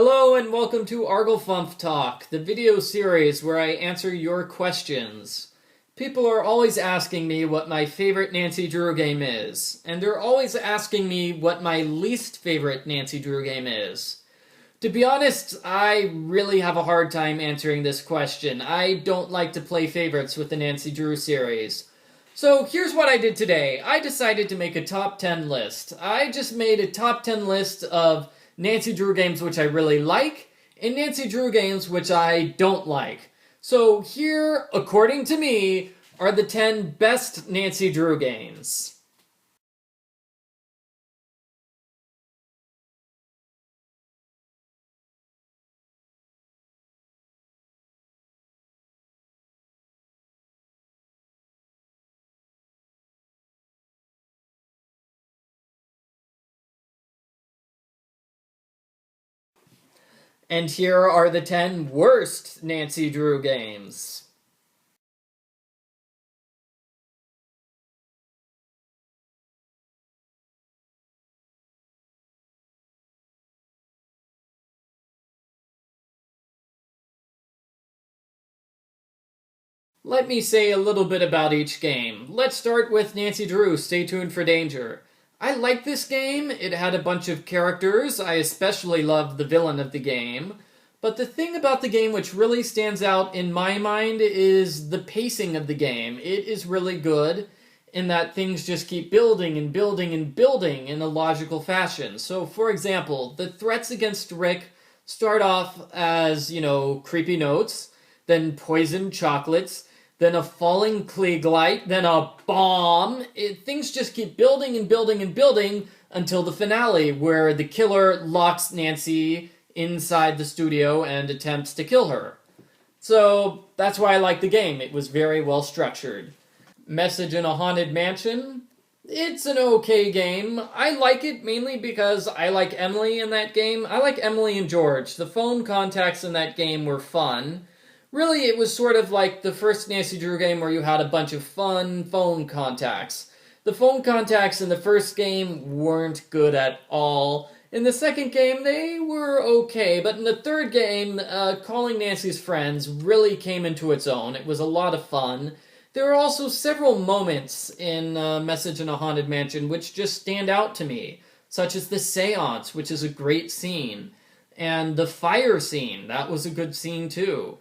Hello and welcome to Arglefumph Talk, the video series where I answer your questions. People are always asking me what my favorite Nancy Drew game is, and they're always asking me what my least favorite Nancy Drew game is. To be honest, I really have a hard time answering this question. I don't like to play favorites with the Nancy Drew series. So here's what I did today. I decided to make a top 10 list. I just made a top 10 list of Nancy Drew games which I really like, and Nancy Drew games which I don't like. So here, according to me, are the 10 best Nancy Drew games. And here are the 10 worst Nancy Drew games. Let me say a little bit about each game. Let's start with Nancy Drew, Stay Tuned for Danger. I like this game. It had a bunch of characters. I especially loved the villain of the game. But the thing about the game which really stands out in my mind is the pacing of the game. It is really good in that things just keep building and building and building in a logical fashion. So, for example, the threats against Rick start off as, creepy notes, then poisoned chocolates, then a falling Klieg light, then a bomb. Things just keep building and building and building until the finale, where the killer locks Nancy inside the studio and attempts to kill her. So that's why I like the game. It was very well structured. Message in a Haunted Mansion. It's an okay game. I like it mainly because I like Emily in that game. I like Emily and George. The phone contacts in that game were fun. Really, it was sort of like the first Nancy Drew game where you had a bunch of fun phone contacts. The phone contacts in the first game weren't good at all. In the second game, they were okay, but in the third game, calling Nancy's friends really came into its own. It was a lot of fun. There are also several moments in Message in a Haunted Mansion which just stand out to me, such as the seance, which is a great scene, and the fire scene. That was a good scene, too.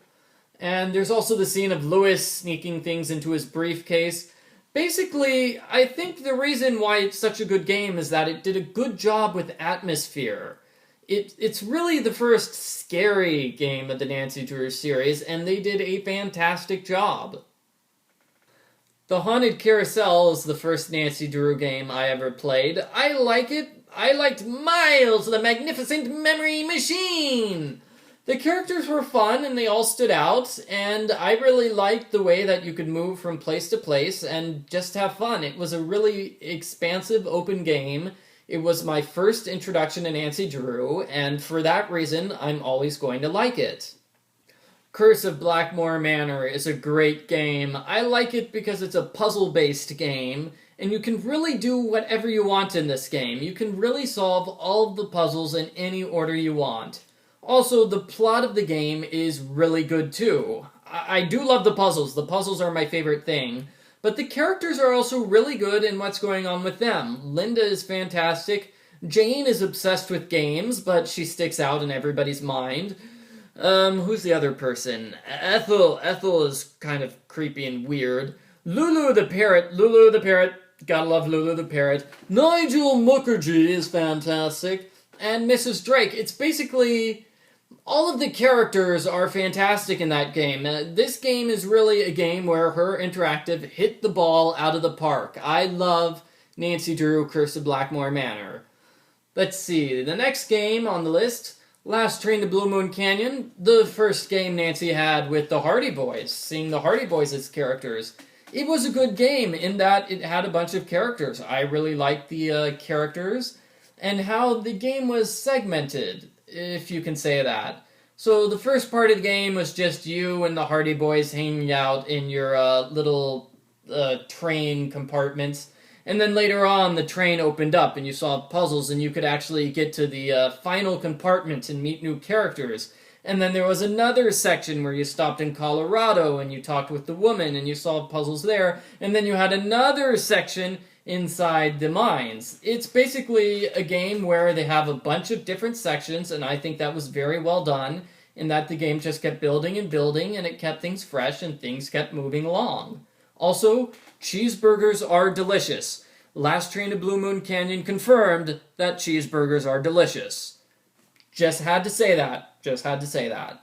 And there's also the scene of Lewis sneaking things into his briefcase. Basically, I think the reason why it's such a good game is that it did a good job with atmosphere. It's really the first scary game of the Nancy Drew series, and they did a fantastic job. The Haunted Carousel is the first Nancy Drew game I ever played. I like it. I liked Miles, the Magnificent Memory Machine! The characters were fun and they all stood out, and I really liked the way that you could move from place to place and just have fun. It was a really expansive, open game. It was my first introduction to Nancy Drew, and for that reason, I'm always going to like it. Curse of Blackmoor Manor is a great game. I like it because it's a puzzle-based game, and you can really do whatever you want in this game. You can really solve all of the puzzles in any order you want. Also, the plot of the game is really good, too. I do love the puzzles. The puzzles are my favorite thing. But the characters are also really good in what's going on with them. Linda is fantastic. Jane is obsessed with games, but she sticks out in everybody's mind. Who's the other person? Ethel. Ethel is kind of creepy and weird. Lulu the parrot. Lulu the parrot. Gotta love Lulu the parrot. Nigel Mukherjee is fantastic. And Mrs. Drake. It's basically... all of the characters are fantastic in that game. This game is really a game where Her Interactive hit the ball out of the park. I love Nancy Drew, Curse of Blackmoor Manor. Let's see, the next game on the list, Last Train to Blue Moon Canyon, the first game Nancy had with the Hardy Boys, seeing the Hardy Boys as characters. It was a good game in that it had a bunch of characters. I really liked the characters and how the game was segmented, if you can say that. So the first part of the game was just you and the Hardy Boys hanging out in your little train compartments. And then later on, the train opened up and you saw puzzles and you could actually get to the final compartment and meet new characters. And then there was another section where you stopped in Colorado and you talked with the woman and you solved puzzles there. And then you had another section inside the mines. It's basically a game where they have a bunch of different sections, and I think that was very well done, in that the game just kept building and building, and it kept things fresh and things kept moving along. Also, cheeseburgers are delicious. Last Train to Blue Moon Canyon confirmed that cheeseburgers are delicious. Just had to say that. Just had to say that.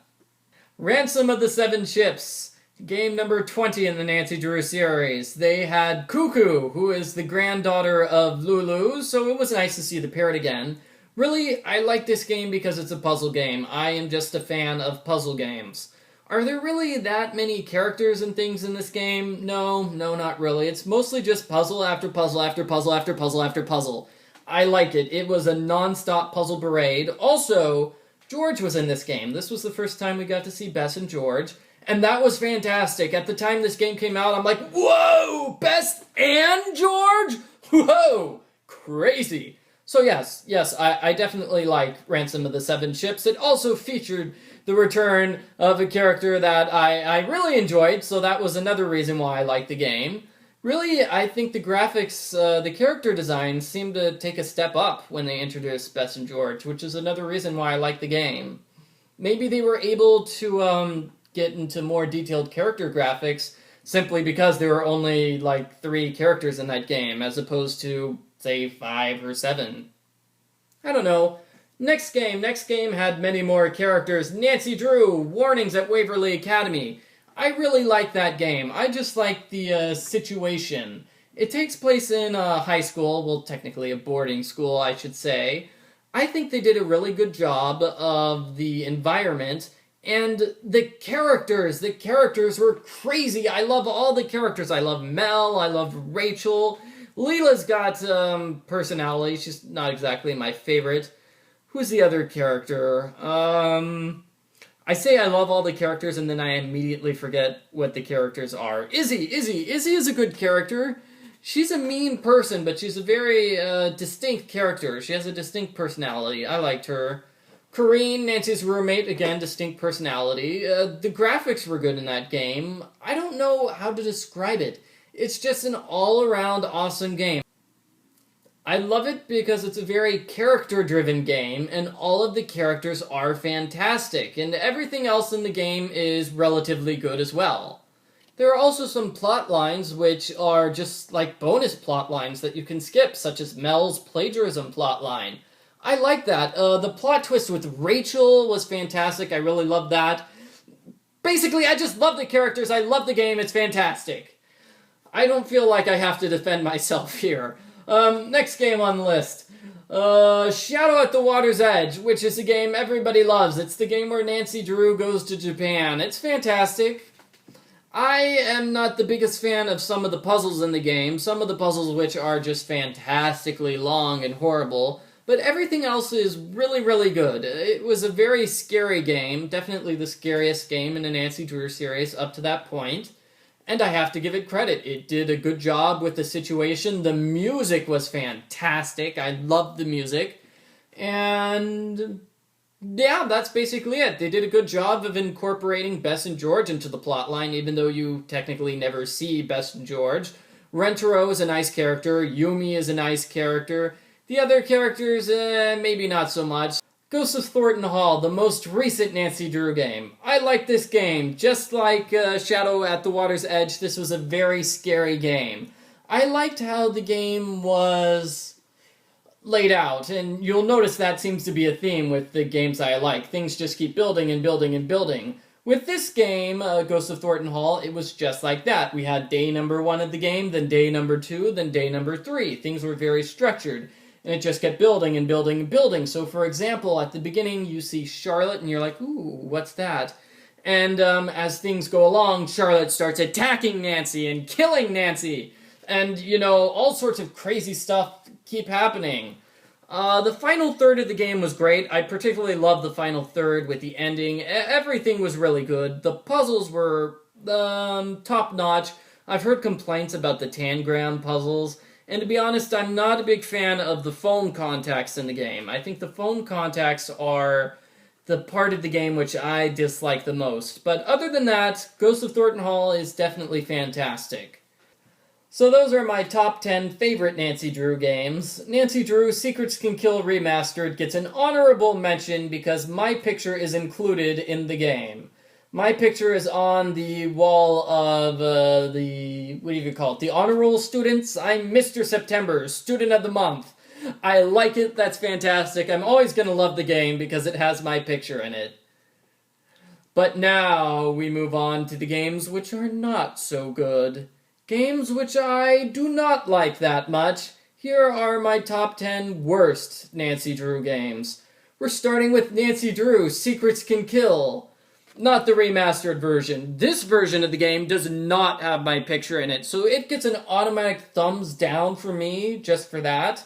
Ransom of the Seven Ships. Game number 20 in the Nancy Drew series. They had Cuckoo, who is the granddaughter of Lulu, so it was nice to see the parrot again. Really, I like this game because it's a puzzle game. I am just a fan of puzzle games. Are there really that many characters and things in this game? No, not really. It's mostly just puzzle after puzzle after puzzle after puzzle after puzzle. I like it. It was a non-stop puzzle parade. Also, George was in this game. This was the first time we got to see Bess and George. And that was fantastic. At the time this game came out, I'm like, whoa, Bess and George? Whoa, crazy. So yes, I definitely like Ransom of the Seven Ships. It also featured the return of a character that I really enjoyed, so that was another reason why I liked the game. Really, I think the graphics, the character design seemed to take a step up when they introduced Bess and George, which is another reason why I like the game. Maybe they were able to get into more detailed character graphics simply because there were only like 3 characters in that game as opposed to, say, 5 or 7. I don't know. Next game had many more characters. Nancy Drew, Warnings at Waverly Academy. I really like that game. I just like the situation. It takes place in a high school, well, technically a boarding school, I should say. I think they did a really good job of the environment. And the characters were crazy. I love all the characters. I love Mel, I love Rachel. Leela's got personality. She's not exactly my favorite. Who's the other character? I say I love all the characters and then I immediately forget what the characters are. Izzy is a good character. She's a mean person, but she's a very distinct character. She has a distinct personality. I liked her. Corrine, Nancy's roommate, again, distinct personality. The graphics were good in that game. I don't know how to describe it. It's just an all-around awesome game. I love it because it's a very character-driven game, and all of the characters are fantastic, and everything else in the game is relatively good as well. There are also some plot lines which are just like bonus plot lines that you can skip, such as Mel's plagiarism plot line. I like that. The plot twist with Rachel was fantastic. I really loved that. Basically, I just love the characters. I love the game. It's fantastic. I don't feel like I have to defend myself here. Next game on the list. Shadow at the Water's Edge, which is a game everybody loves. It's the game where Nancy Drew goes to Japan. It's fantastic. I am not the biggest fan of some of the puzzles in the game. Some of the puzzles which are just fantastically long and horrible. But everything else is really, really good. It was a very scary game. Definitely the scariest game in the Nancy Drew series up to that point. And I have to give it credit. It did a good job with the situation. The music was fantastic. I loved the music. And yeah, that's basically it. They did a good job of incorporating Bess and George into the plotline, even though you technically never see Bess and George. Rentaro is a nice character. Yumi is a nice character. The other characters, maybe not so much. Ghosts of Thornton Hall, the most recent Nancy Drew game. I like this game. Just like Shadow at the Water's Edge, this was a very scary game. I liked how the game was laid out, and you'll notice that seems to be a theme with the games I like. Things just keep building and building and building. With this game, Ghosts of Thornton Hall, it was just like that. We had day number 1 of the game, then day number 2, then day number 3. Things were very structured. And it just kept building and building and building. So, for example, at the beginning, you see Scarlet, and you're like, ooh, what's that? And as things go along, Scarlet starts attacking Nancy and killing Nancy. And, you know, all sorts of crazy stuff keep happening. The final third of the game was great. I particularly loved the final third with the ending. Everything was really good. The puzzles were top-notch. I've heard complaints about the tangram puzzles. And to be honest, I'm not a big fan of the phone contacts in the game. I think the phone contacts are the part of the game which I dislike the most. But other than that, Ghost of Thornton Hall is definitely fantastic. So those are my top 10 favorite Nancy Drew games. Nancy Drew Secrets Can Kill Remastered gets an honorable mention because my picture is included in the game. My picture is on the wall of what do you call it? The honor roll students. I'm Mr. September, student of the month. I like it, that's fantastic. I'm always going to love the game because it has my picture in it. But now we move on to the games which are not so good. Games which I do not like that much. Here are my top 10 worst Nancy Drew games. We're starting with Nancy Drew Secrets Can Kill. Not the remastered version. This version of the game does not have my picture in it, so it gets an automatic thumbs down for me just for that.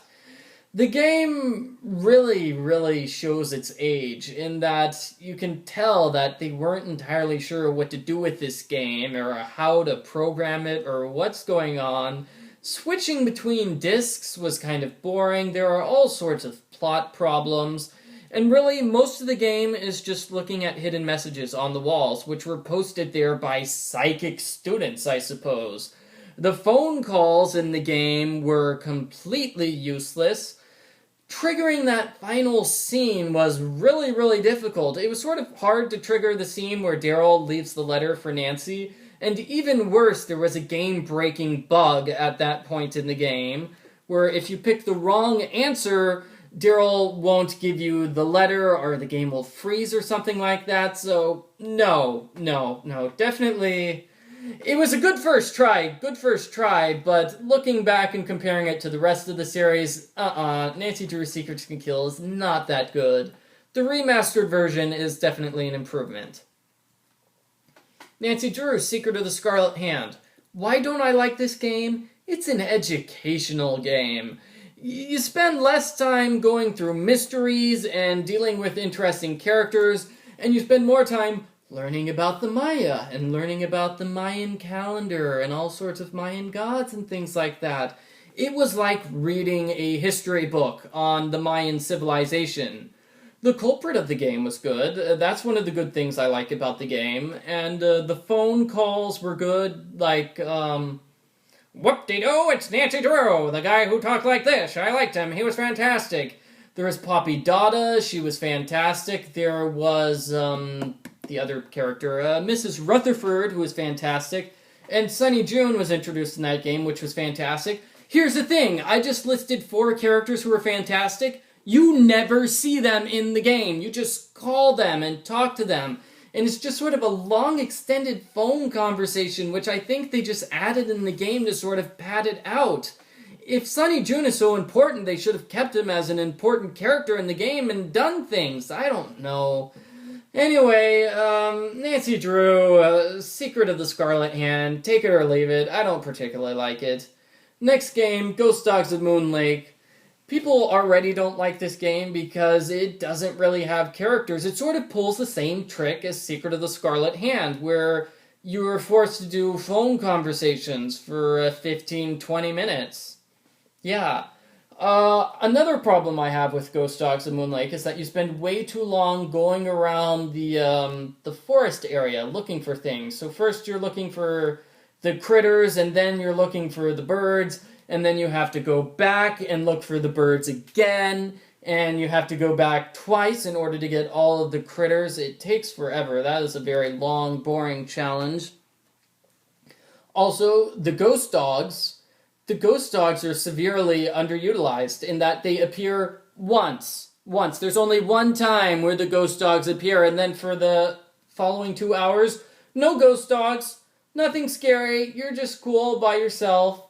The game really shows its age in that you can tell that they weren't entirely sure what to do with this game or how to program it or what's going on. Switching between discs was kind of boring. There are all sorts of plot problems. And really, most of the game is just looking at hidden messages on the walls, which were posted there by psychic students, I suppose. The phone calls in the game were completely useless. Triggering that final scene was really difficult. It was sort of hard to trigger the scene where Daryl leaves the letter for Nancy, and even worse, there was a game-breaking bug at that point in the game, where if you pick the wrong answer, Daryl won't give you the letter, or the game will freeze or something like that, so no, definitely. It was a good first try, but looking back and comparing it to the rest of the series, Nancy Drew Secrets Can Kill is not that good. The remastered version is definitely an improvement. Nancy Drew Secret of the Scarlet Hand. Why don't I like this game? It's an educational game. You spend less time going through mysteries and dealing with interesting characters, and you spend more time learning about the Maya, and learning about the Mayan calendar, and all sorts of Mayan gods and things like that. It was like reading a history book on the Mayan civilization. The culprit of the game was good. That's one of the good things I like about the game. And the phone calls were good, like, whoop-de-doo, it's Nancy Drew, the guy who talked like this. I liked him, he was fantastic. There was Poppy Dada, she was fantastic. There was, the other character, Mrs. Rutherford, who was fantastic. And Sunny June was introduced in that game, which was fantastic. Here's the thing, I just listed 4 characters who were fantastic. You never see them in the game. You just call them and talk to them. And it's just sort of a long, extended phone conversation, which I think they just added in the game to sort of pad it out. If Sunny June is so important, they should have kept him as an important character in the game and done things. I don't know. Anyway, Nancy Drew, Secret of the Scarlet Hand, take it or leave it. I don't particularly like it. Next game, Ghost Dogs of Moonlight. People already don't like this game because it doesn't really have characters. It sort of pulls the same trick as Secret of the Scarlet Hand, where you are forced to do phone conversations for 15-20 minutes. Yeah. Another problem I have with Ghost Dogs of Moonlight is that you spend way too long going around the forest area looking for things. So first you're looking for the critters, and then you're looking for the birds, and then you have to go back and look for the birds again, and you have to go back twice in order to get all of the critters. It takes forever. That is a very long, boring challenge. Also, the ghost dogs. The ghost dogs are severely underutilized in that they appear once. There's only one time where the ghost dogs appear, and then for the following 2 hours, no ghost dogs, nothing scary, you're just cool by yourself.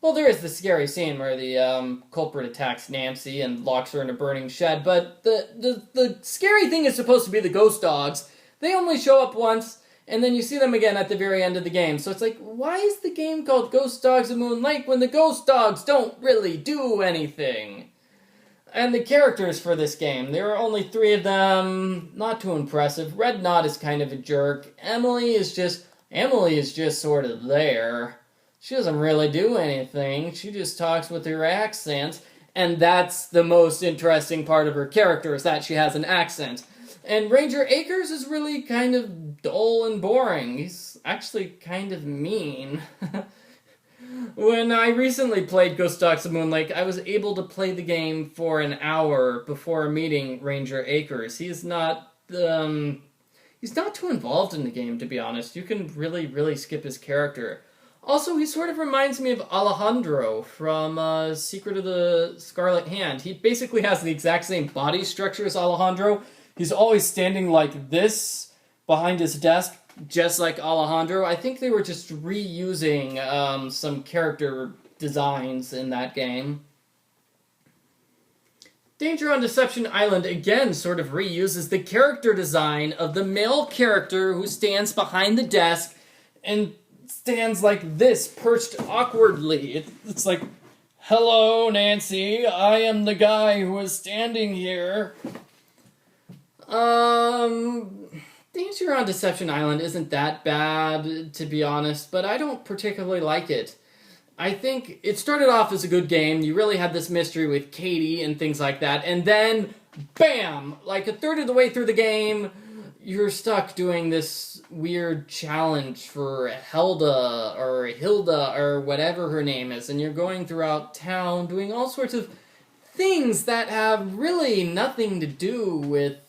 Well, there is the scary scene where the culprit attacks Nancy and locks her in a burning shed, but the scary thing is supposed to be the ghost dogs. They only show up once, and then you see them again at the very end of the game. So it's like, why is the game called Ghost Dogs of Moonlight when the ghost dogs don't really do anything? And the characters for this game, there are only 3 of them, not too impressive. Red Knot is kind of a jerk. Emily is just sort of there. She doesn't really do anything. She just talks with her accent. And that's the most interesting part of her character, is that she has an accent. And Ranger Akers is really kind of dull and boring. He's actually kind of mean. When I recently played Ghost Dogs of Moonlight, I was able to play the game for an hour before meeting Ranger Akers. He's not too involved in the game, to be honest. You can really skip his character. Also, he sort of reminds me of Alejandro from Secret of the Scarlet Hand. He basically has the exact same body structure as Alejandro. He's always standing like this behind his desk, just like Alejandro. I think they were just reusing some character designs in that game. Danger on Deception Island again sort of reuses the character design of the male character who stands behind the desk and stands like this, perched awkwardly. It's like, hello, Nancy, I am the guy who is standing here. Danger on Deception Island isn't that bad, to be honest, but I don't particularly like it. I think it started off as a good game. You really had this mystery with Katie and things like that, and then, bam! Like a third of the way through the game, you're stuck doing this weird challenge for Hilda or whatever her name is, and you're going throughout town doing all sorts of things that have really nothing to do with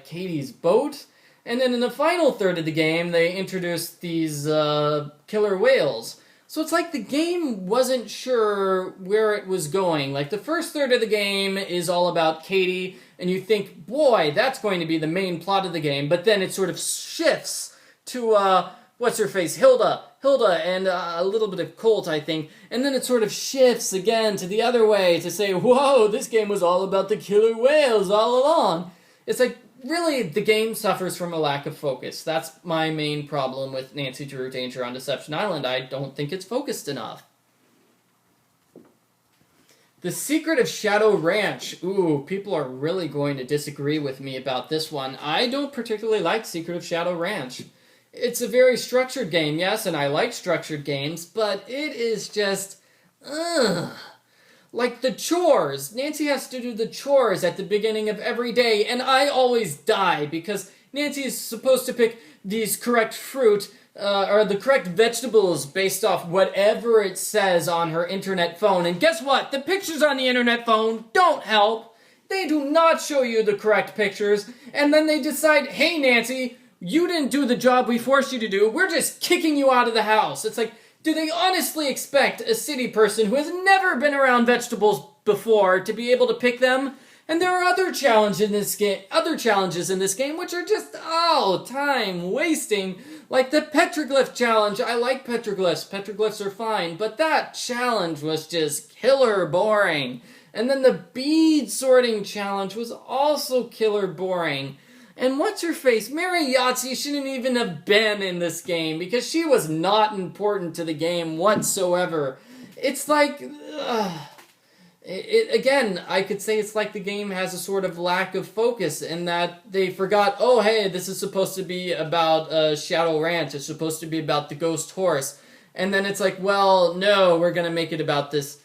Katie's boat. And then in the final third of the game, they introduce these killer whales. So it's like the game wasn't sure where it was going. Like the first third of the game is all about Katie, and you think, boy, that's going to be the main plot of the game. But then it sort of shifts to, what's-her-face, Hilda, and a little bit of Colt, I think. And then it sort of shifts again to the other way to say, whoa, this game was all about the killer whales all along. It's like, really, the game suffers from a lack of focus. That's my main problem with Nancy Drew Danger on Deception Island. I don't think it's focused enough. The Secret of Shadow Ranch. Ooh, people are really going to disagree with me about this one. I don't particularly like Secret of Shadow Ranch. It's a very structured game, yes, and I like structured games, but it is just, like the chores. Nancy has to do the chores at the beginning of every day, and I always die because Nancy is supposed to pick these correct fruit, or the correct vegetables based off whatever it says on her internet phone. And guess what? The pictures on the internet phone don't help. They do not show you the correct pictures. And then they decide, hey, Nancy, you didn't do the job we forced you to do. We're just kicking you out of the house. It's like, do they honestly expect a city person who has never been around vegetables before to be able to pick them? And there are other challenges in this game which are just, time wasting. Like the petroglyph challenge. I like petroglyphs. Petroglyphs are fine. But that challenge was just killer boring. And then the bead sorting challenge was also killer boring. And what's-her-face, Mary Yahtzee shouldn't even have been in this game because she was not important to the game whatsoever. It's like, again, I could say it's like the game has a sort of lack of focus in that they forgot, oh, hey, this is supposed to be about Shadow Ranch. It's supposed to be about the ghost horse. And then it's like, well, no, we're going to make it about this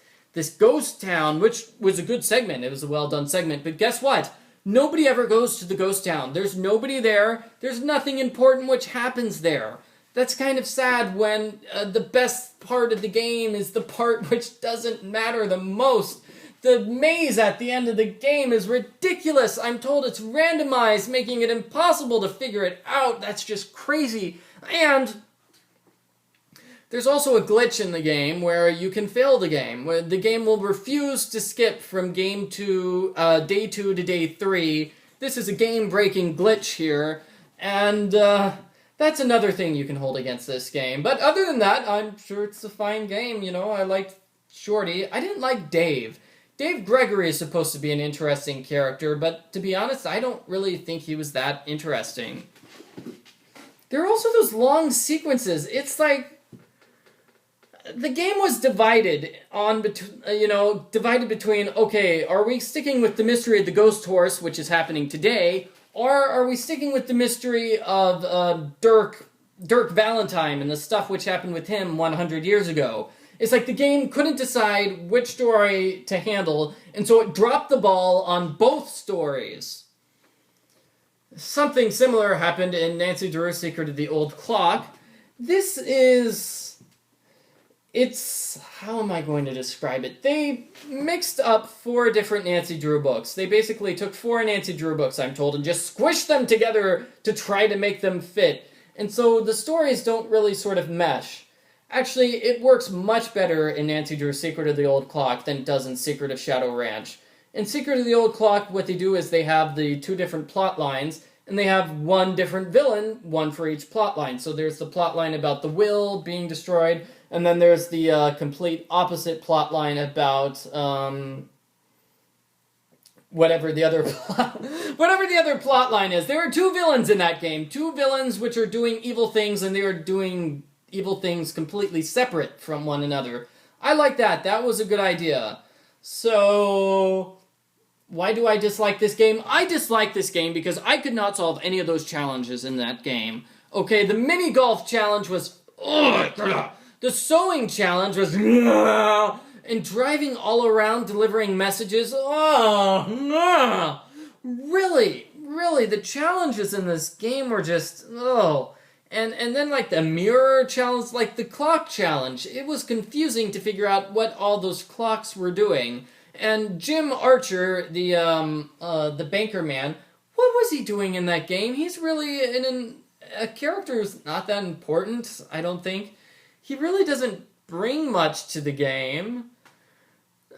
ghost town, which was a good segment. It was a well-done segment. But guess what? Nobody ever goes to the ghost town. There's nobody there. There's nothing important which happens there. That's kind of sad when the best part of the game is the part which doesn't matter the most. The maze at the end of the game is ridiculous. I'm told it's randomized, making it impossible to figure it out. That's just crazy. And there's also a glitch in the game where you can fail the game. Where the game will refuse to skip from day 2 to day 3. This is a game-breaking glitch here, and that's another thing you can hold against this game. But other than that, I'm sure it's a fine game. You know, I liked Shorty. I didn't like Dave. Dave Gregory is supposed to be an interesting character, but to be honest, I don't really think he was that interesting. There are also those long sequences. It's like the game was divided between, okay, are we sticking with the mystery of the ghost horse, which is happening today, or are we sticking with the mystery of Dirk Dirk Valentine and the stuff which happened with him 100 years ago. It's like the game couldn't decide which story to handle, and so it dropped the ball on both stories. Something similar happened in Nancy Drew's Secret of the Old Clock. This is... how am I going to describe it? They mixed up 4 different Nancy Drew books. They basically took 4 Nancy Drew books, I'm told, and just squished them together to try to make them fit. And so the stories don't really sort of mesh. Actually, it works much better in Nancy Drew's Secret of the Old Clock than it does in Secret of Shadow Ranch. In Secret of the Old Clock, what they do is they have the 2 different plot lines, and they have 1 different villain, 1 for each plot line. So there's the plot line about the will being destroyed, and then there's the complete opposite plot line about whatever the other plot line is. There are 2 villains in that game. 2 villains which are doing evil things, and they are doing evil things completely separate from one another. I like that. That was a good idea. So, why do I dislike this game? I dislike this game because I could not solve any of those challenges in that game. Okay, the mini golf challenge was... The sewing challenge was... And driving all around delivering messages... Really, the challenges in this game were just... And then, like, the mirror challenge, like the clock challenge, it was confusing to figure out what all those clocks were doing. And Jim Archer, the banker man, what was he doing in that game? He's really a character who's not that important, I don't think. He really doesn't bring much to the game.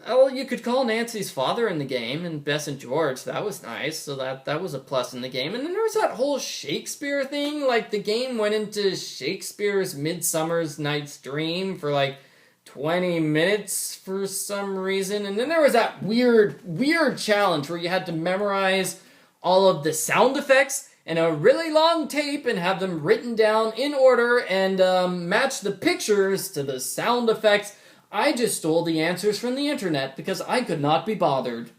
Well, you could call Nancy's father in the game, and Bess and George. That was nice, so that was a plus in the game. And then there was that whole Shakespeare thing. Like, the game went into Shakespeare's Midsummer's Night's Dream for, like, 20 minutes for some reason. And then there was that weird challenge where you had to memorize all of the sound effects and a really long tape and have them written down in order and match the pictures to the sound effects. I just stole the answers from the internet because I could not be bothered.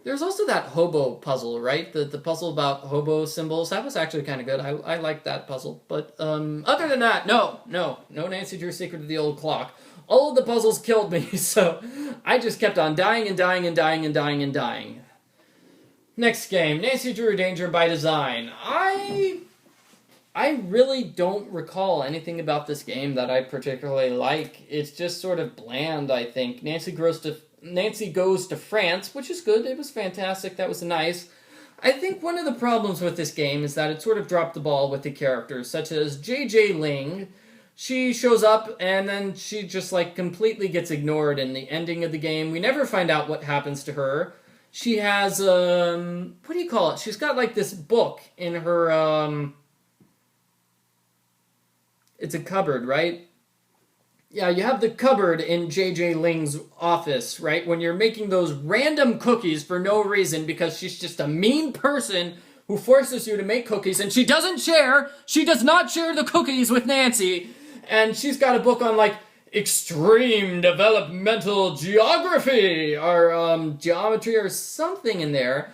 There's also that hobo puzzle, right? The puzzle about hobo symbols. That was actually kind of good. I liked that puzzle. But other than that, no Nancy Drew's Secret of the Old Clock. All of the puzzles killed me, so I just kept on dying and dying and dying and dying and dying. Next game, Nancy Drew Danger by Design. I really don't recall anything about this game that I particularly like. It's just sort of bland, I think. Nancy Goes to France, which is good. It was fantastic. That was nice. I think one of the problems with this game is that it sort of dropped the ball with the characters, such as J.J. Ling. She shows up, and then she just, like, completely gets ignored in the ending of the game. We never find out what happens to her. She has, what do you call it? She's got, like, this book in her, it's a cupboard, right? Yeah, you have the cupboard in J.J. Ling's office, right? When you're making those random cookies for no reason because she's just a mean person who forces you to make cookies, and she doesn't share. She does not share the cookies with Nancy. And she's got a book on, like, extreme developmental geography or geometry or something in there.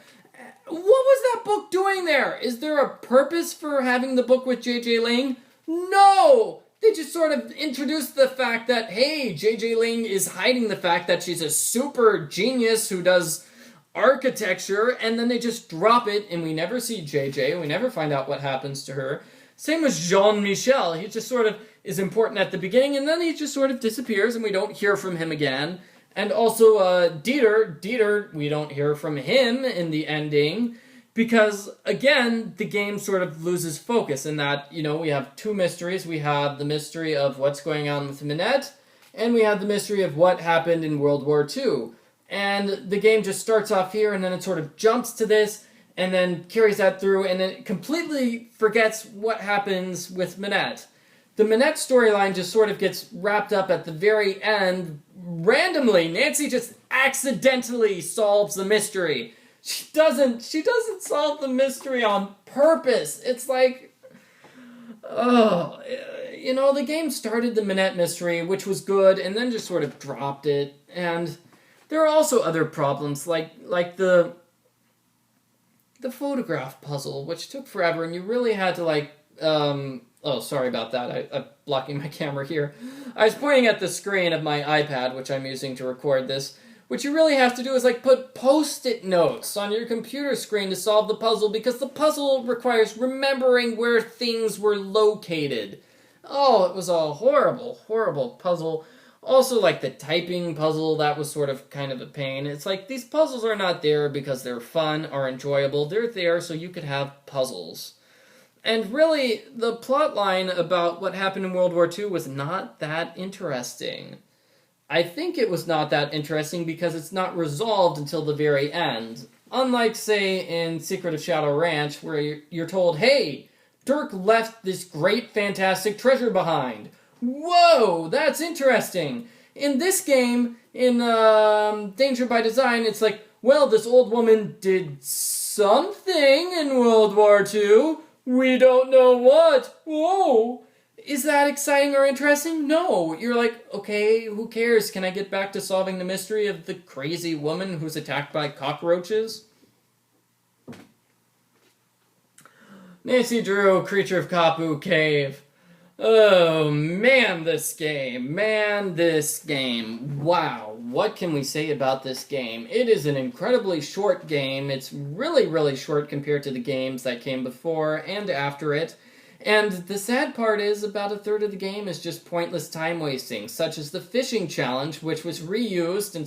What was that book doing there? Is there a purpose for having the book with J.J. Ling? No! They just sort of introduced the fact that, hey, J.J. Ling is hiding the fact that she's a super genius who does architecture, and then they just drop it, and we never see J.J., we never find out what happens to her. Same with Jean-Michel. He just sort of is important at the beginning, and then he just sort of disappears, and we don't hear from him again. And also, Dieter, we don't hear from him in the ending. Because, again, the game sort of loses focus in that, you know, we have 2 mysteries. We have the mystery of what's going on with Minette, and we have the mystery of what happened in World War II. And the game just starts off here, and then it sort of jumps to this, and then carries that through, and it completely forgets what happens with Minette. The Minette storyline just sort of gets wrapped up at the very end. Randomly, Nancy just accidentally solves the mystery. She doesn't solve the mystery on purpose. It's like, you know, the game started the Minette mystery, which was good, and then just sort of dropped it. And there are also other problems, like the the photograph puzzle, which took forever, and you really had to, like, oh, sorry about that. I'm blocking my camera here. I was pointing at the screen of my iPad, which I'm using to record this. What you really have to do is, like, put Post-it notes on your computer screen to solve the puzzle, because the puzzle requires remembering where things were located. Oh, it was a horrible, horrible puzzle. Also, like, the typing puzzle, that was sort of kind of a pain. It's like, these puzzles are not there because they're fun or enjoyable. They're there so you could have puzzles. And really, the plot line about what happened in World War II was not that interesting. I think it was not that interesting because it's not resolved until the very end. Unlike, say, in Secret of Shadow Ranch, where you're told, hey, Dirk left this great, fantastic treasure behind. Whoa, that's interesting. In this game, in Danger by Design, it's like, well, this old woman did something in World War II. We don't know what. Whoa. Is that exciting or interesting? No. You're like, okay, who cares? Can I get back to solving the mystery of the crazy woman who's attacked by cockroaches? Nancy Drew, Creature of Kapu Cave. Oh, man, this game. Man, this game. Wow. What can we say about this game? It is an incredibly short game. It's really, really short compared to the games that came before and after it. And the sad part is about a third of the game is just pointless time wasting, such as the fishing challenge, which was reused in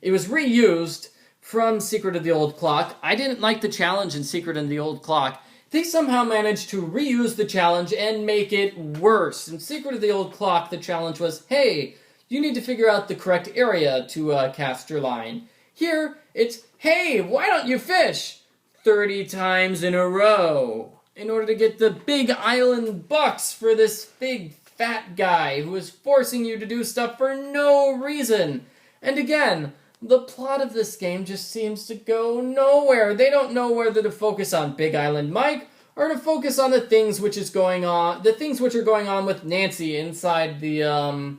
It was reused from Secret of the Old Clock. I didn't like the challenge in Secret of the Old Clock. They somehow managed to reuse the challenge and make it worse. In Secret of the Old Clock, the challenge was, hey, you need to figure out the correct area to cast your line. Here, it's, hey, why don't you fish 30 times in a row in order to get the big island bucks for this big fat guy who is forcing you to do stuff for no reason. And again, the plot of this game just seems to go nowhere. They don't know whether to focus on Big Island Mike or to focus on the things which are going on with Nancy inside the,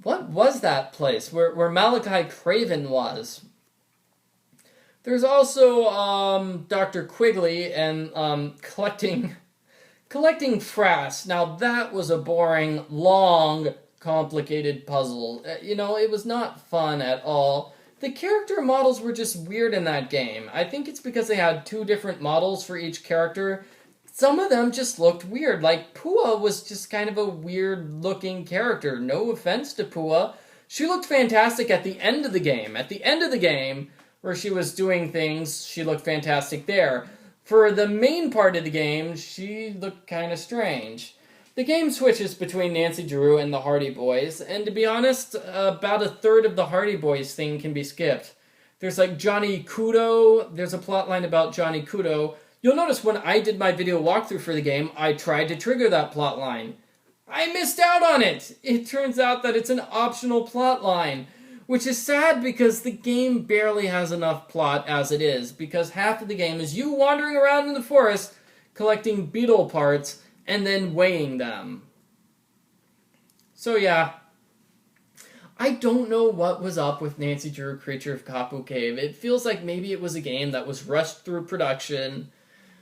what was that place where Malachi Craven was? There's also, Dr. Quigley and, collecting frass. Now that was a boring, long, complicated puzzle. It was not fun at all. The character models were just weird in that game. I think it's because they had two different models for each character. Some of them just looked weird. Like, Puu was just kind of a weird-looking character. No offense to Puu. She looked fantastic at the end of the game. At the end of the game, where she was doing things, she looked fantastic there. For the main part of the game, she looked kind of strange. The game switches between Nancy Drew and the Hardy Boys, and to be honest, about a third of the Hardy Boys thing can be skipped. There's like Johnny Kudo, there's a plotline about Johnny Kudo. You'll notice when I did my video walkthrough for the game, I tried to trigger that plotline. I missed out on it! It turns out that it's an optional plotline, which is sad because the game barely has enough plot as it is, because half of the game is you wandering around in the forest, collecting beetle parts, and then weighing them. So yeah, I don't know what was up with Nancy Drew, Creature of Kapu Cave. It feels like maybe it was a game that was rushed through production.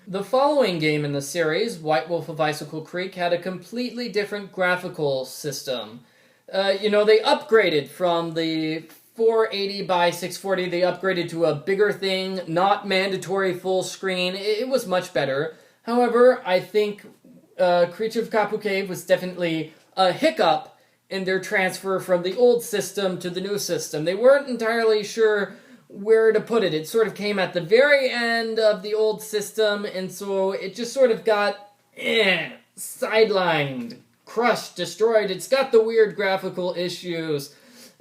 The following game in the series, White Wolf of Icicle Creek, had a completely different graphical system. They upgraded from the 480 by 640, they upgraded to a bigger thing, not mandatory full screen. It was much better. However, I think Creature of Kapu Cave was definitely a hiccup in their transfer from the old system to the new system. They weren't entirely sure where to put it. It sort of came at the very end of the old system, and so it just sort of got sidelined, crushed, destroyed. It's got the weird graphical issues.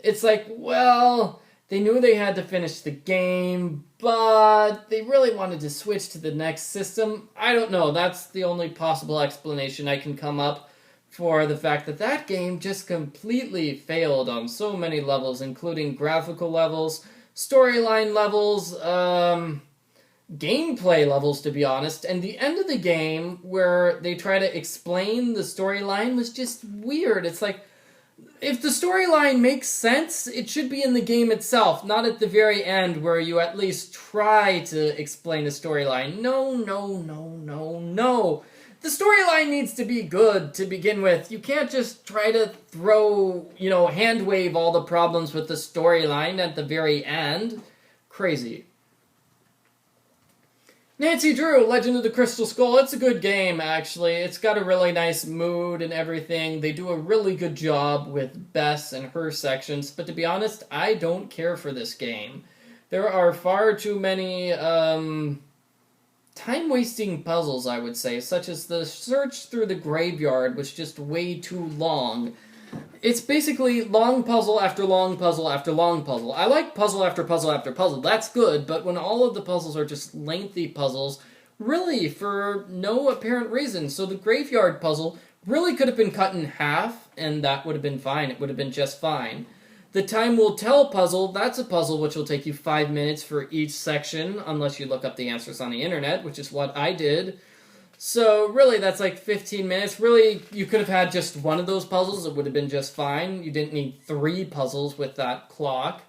It's like, well, they knew they had to finish the game, but they really wanted to switch to the next system. I don't know. That's the only possible explanation I can come up for the fact that that game just completely failed on so many levels, including graphical levels, storyline levels, gameplay levels, to be honest. And the end of the game, where they try to explain the storyline, was just weird. It's like, If the storyline makes sense, it should be in the game itself, not at the very end where you at least try to explain the storyline. No, no, no, no, no. The storyline needs to be good to begin with. You can't just try to throw, hand wave all the problems with the storyline at the very end. Crazy. Nancy Drew, Legend of the Crystal Skull. It's a good game, actually. It's got a really nice mood and everything. They do a really good job with Bess and her sections, but to be honest, I don't care for this game. There are far too many, time-wasting puzzles, I would say, such as the search through the graveyard was just way too long. It's basically long puzzle after long puzzle after long puzzle. I like puzzle after puzzle after puzzle. That's good, but when all of the puzzles are just lengthy puzzles, really for no apparent reason. So the graveyard puzzle really could have been cut in half, and that would have been fine. It would have been just fine. The Time Will Tell puzzle, that's a puzzle which will take you 5 minutes for each section, unless you look up the answers on the internet, which is what I did. So really, that's like 15 minutes. Really, you could have had just one of those puzzles. It would have been just fine. You didn't need 3 puzzles with that clock.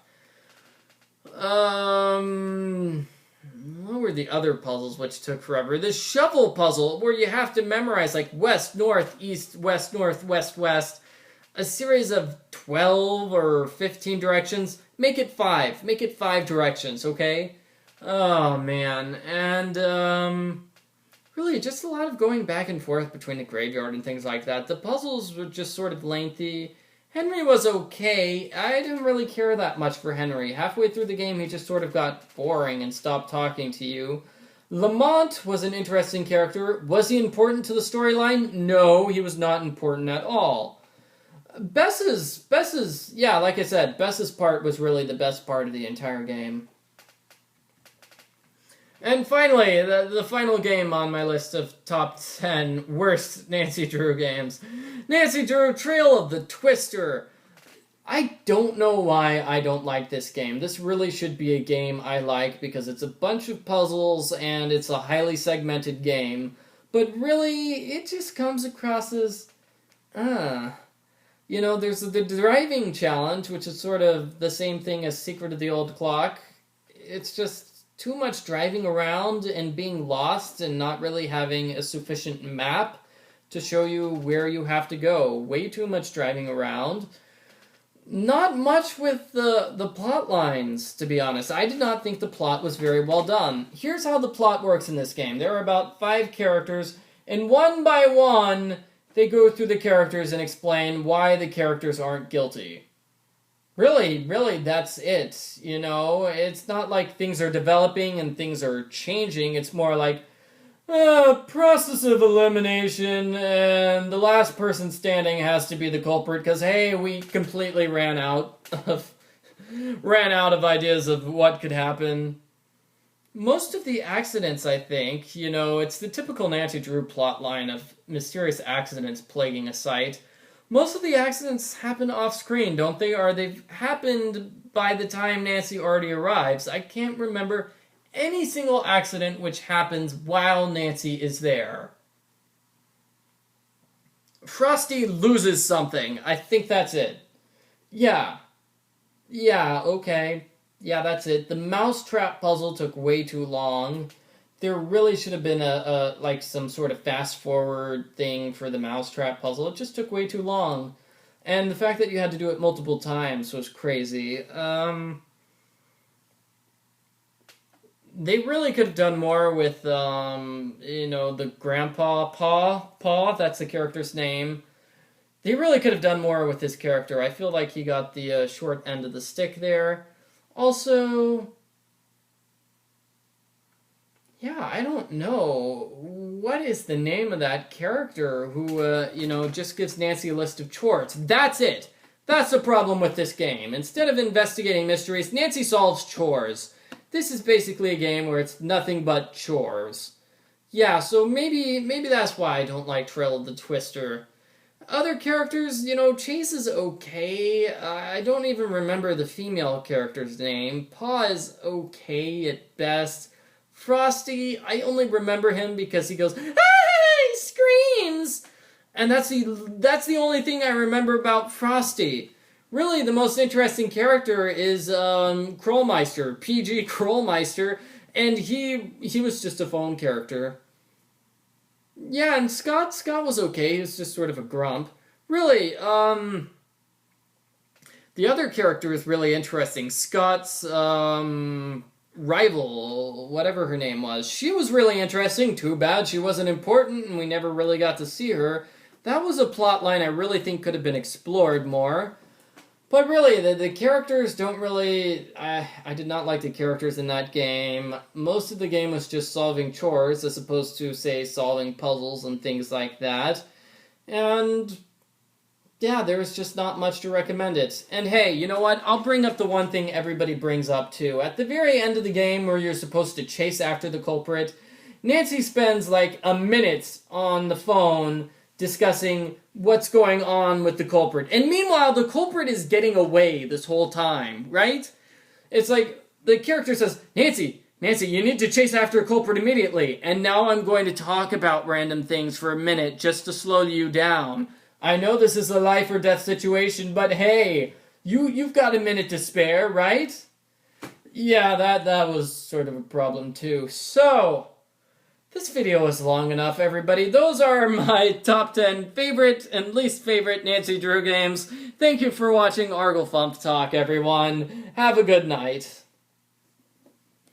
What were the other puzzles which took forever? The shovel puzzle, where you have to memorize like west, north, east, west, north, west, west. A series of 12 or 15 directions. Make it 5. Make it 5 directions, okay? Oh, man. And, really, just a lot of going back and forth between the graveyard and things like that. The puzzles were just sort of lengthy. Henry was okay. I didn't really care that much for Henry. Halfway through the game, he just sort of got boring and stopped talking to you. Lamont was an interesting character. Was he important to the storyline? No, he was not important at all. Bess's, yeah, like I said, Bess's part was really the best part of the entire game. And finally, the final game on my list of top 10 worst Nancy Drew games. Nancy Drew, Trail of the Twister. I don't know why I don't like this game. This really should be a game I like because it's a bunch of puzzles and it's a highly segmented game. But really, it just comes across as, there's the driving challenge, which is sort of the same thing as Secret of the Old Clock. It's just too much driving around and being lost and not really having a sufficient map to show you where you have to go. Way too much driving around. Not much with the plot lines, to be honest. I did not think the plot was very well done. Here's how the plot works in this game. There are about 5 characters, and one by one, they go through the characters and explain why the characters aren't guilty. Really, that's it. It's not like things are developing and things are changing. It's more like, process of elimination, and the last person standing has to be the culprit, because, hey, we completely ran out of ideas of what could happen. Most of the accidents, I think, it's the typical Nancy Drew plotline of mysterious accidents plaguing a site. Most of the accidents happen off-screen, don't they? Or they've happened by the time Nancy already arrives. I can't remember any single accident which happens while Nancy is there. Frosty loses something. I think that's it. Yeah, okay. Yeah, that's it. The mousetrap puzzle took way too long. There really should have been some sort of fast-forward thing for the mousetrap puzzle. It just took way too long. And the fact that you had to do it multiple times was crazy. They really could have done more with, the grandpa, Paw, that's the character's name. They really could have done more with his character. I feel like he got the short end of the stick there. Also, yeah, I don't know. What is the name of that character who, just gives Nancy a list of chores? That's it. That's the problem with this game. Instead of investigating mysteries, Nancy solves chores. This is basically a game where it's nothing but chores. Yeah, so maybe that's why I don't like Trail of the Twister. Other characters, Chase is okay. I don't even remember the female character's name. Paw is okay at best. Frosty, I only remember him because he goes, ah! He screams! And that's the only thing I remember about Frosty. Really, the most interesting character is Krollmeister, PG Krollmeister, and he was just a phone character. Yeah, and Scott was okay. He was just sort of a grump. Really, the other character is really interesting. Scott's rival, whatever her name was, she was really interesting. Too bad she wasn't important and we never really got to see her. That was a plot line I really think could have been explored more. But really, the characters don't really... I did not like the characters in that game. Most of the game was just solving chores as opposed to, say, solving puzzles and things like that. And yeah, there was just not much to recommend it. And hey, you know what? I'll bring up the one thing everybody brings up too. At the very end of the game where you're supposed to chase after the culprit, Nancy spends like a minute on the phone discussing what's going on with the culprit. And meanwhile, the culprit is getting away this whole time, right? It's like the character says, Nancy, you need to chase after a culprit immediately. And now I'm going to talk about random things for a minute just to slow you down. I know this is a life or death situation, but hey, you've got a minute to spare, right? Yeah, that was sort of a problem too. So, this video is long enough, everybody. Those are my top 10 favorite and least favorite Nancy Drew games. Thank you for watching Arglefumph Talk, everyone. Have a good night.